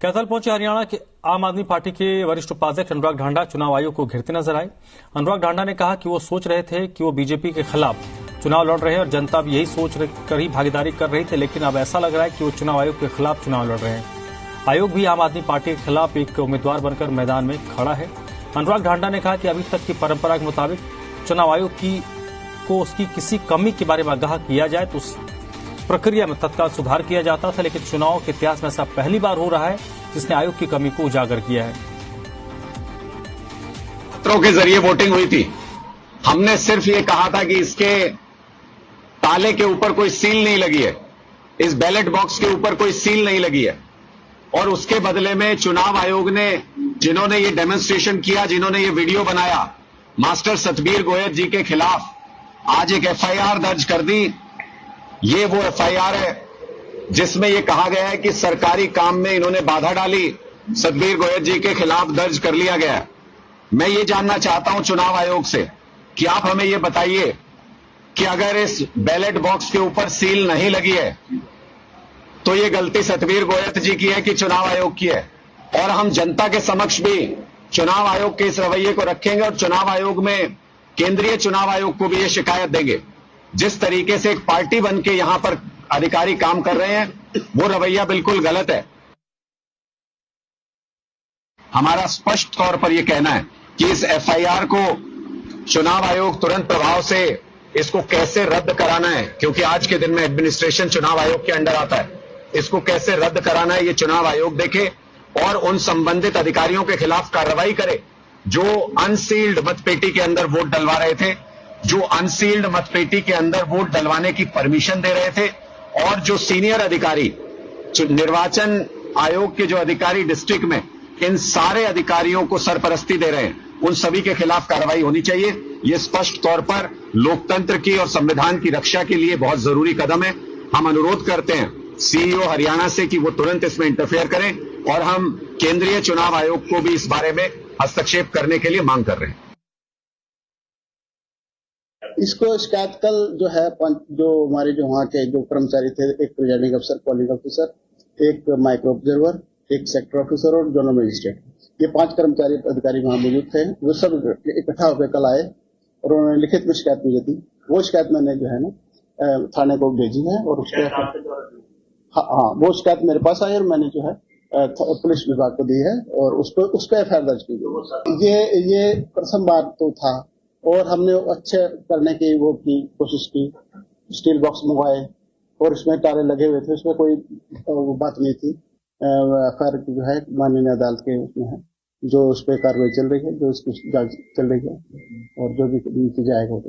कैथल पहुंचे हरियाणा के आम आदमी पार्टी के वरिष्ठ उपाध्यक्ष अनुराग ढांडा चुनाव आयोग को घेरते नजर आए। अनुराग ढांडा ने कहा कि वो सोच रहे थे कि वो बीजेपी के खिलाफ चुनाव लड़ रहे हैं और जनता भी यही सोच कर ही भागीदारी कर रही थी, लेकिन अब ऐसा लग रहा है कि वो चुनाव आयोग के खिलाफ चुनाव लड़ रहे हैं। आयोग भी आम आदमी पार्टी के खिलाफ एक उम्मीदवार बनकर मैदान में खड़ा है। अनुराग ढांडा ने कहा कि अभी तक की परंपरा के मुताबिक चुनाव आयोग को उसकी किसी कमी के बारे में आगाह किया जाए तो उस प्रक्रिया में तत्काल सुधार किया जाता था, लेकिन चुनाव के इतिहास में ऐसा पहली बार हो रहा है जिसने आयोग की कमी को उजागर किया है। पत्रों के जरिए वोटिंग हुई थी। हमने सिर्फ ये कहा था कि इसके ताले के ऊपर कोई सील नहीं लगी है, इस बैलेट बॉक्स के ऊपर कोई सील नहीं लगी है, और उसके बदले में चुनाव आयोग ने जिन्होंने ये डेमोन्स्ट्रेशन किया, जिन्होंने ये वीडियो बनाया, मास्टर सतबीर गोयल जी के खिलाफ आज एक एफआईआर दर्ज कर दी। ये वो एफआईआर है जिसमें ये कहा गया है कि सरकारी काम में इन्होंने बाधा डाली, सतबीर गोयल जी के खिलाफ दर्ज कर लिया गया है। मैं ये जानना चाहता हूं चुनाव आयोग से कि आप हमें ये बताइए कि अगर इस बैलेट बॉक्स के ऊपर सील नहीं लगी है तो ये गलती सतबीर गोयल जी की है कि चुनाव आयोग की है। और हम जनता के समक्ष भी चुनाव आयोग के इस रवैये को रखेंगे और चुनाव आयोग में केंद्रीय चुनाव आयोग को भी ये शिकायत देंगे। जिस तरीके से एक पार्टी बन के यहां पर अधिकारी काम कर रहे हैं वो रवैया बिल्कुल गलत है। हमारा स्पष्ट तौर पर यह कहना है कि इस एफआईआर को चुनाव आयोग तुरंत प्रभाव से इसको कैसे रद्द कराना है, क्योंकि आज के दिन में एडमिनिस्ट्रेशन चुनाव आयोग के अंडर आता है। इसको कैसे रद्द कराना है ये चुनाव आयोग देखे और उन संबंधित अधिकारियों के खिलाफ कार्रवाई करे जो अनसील्ड मतपेटी के अंदर वोट डलवा रहे थे, जो अनसील्ड मतपेटी के अंदर वोट डलवाने की परमिशन दे रहे थे, और जो सीनियर अधिकारी निर्वाचन आयोग के जो अधिकारी डिस्ट्रिक्ट में इन सारे अधिकारियों को सरपरस्ती दे रहे हैं, उन सभी के खिलाफ कार्रवाई होनी चाहिए। यह स्पष्ट तौर पर लोकतंत्र की और संविधान की रक्षा के लिए बहुत जरूरी कदम है। हम अनुरोध करते हैं सीईओ हरियाणा से कि वो तुरंत इसमें इंटरफेयर करें और हम केंद्रीय चुनाव आयोग को भी इस बारे में हस्तक्षेप करने के लिए मांग कर रहे हैं। इसको शिकायत कल जो है जो हमारे जो वहाँ के जो कर्मचारी थे, एक प्रिजाइडिंग अफसर, पोलिंग ऑफिसर, एक माइक्रो ऑब्जर्वर, एक सेक्टर ऑफिसर और जोनल मजिस्ट्रेट, ये 5 कर्मचारी अधिकारी वहाँ मौजूद थे। वो सब इकट्ठा होकर कल आए और उन्होंने लिखित में शिकायत मुझे दी। वो शिकायत मैंने जो है ना थाने को भेजी है और उसके हाँ वो शिकायत मेरे पास आई और मैंने जो है पुलिस विभाग को दी है और उसको एफआईआर दर्ज की गई। ये प्रथम बार तो था और हमने अच्छे करने की वो की कोशिश की। स्टील बॉक्स मंगवाए और इसमें ताले लगे हुए थे, उसमें कोई बात नहीं थी। एफआईआर जो है माननीय अदालत के उसमें है, जो उस पर कार्रवाई चल रही है, जो इसकी जांच चल रही है और जो भी नीचे जाएगा।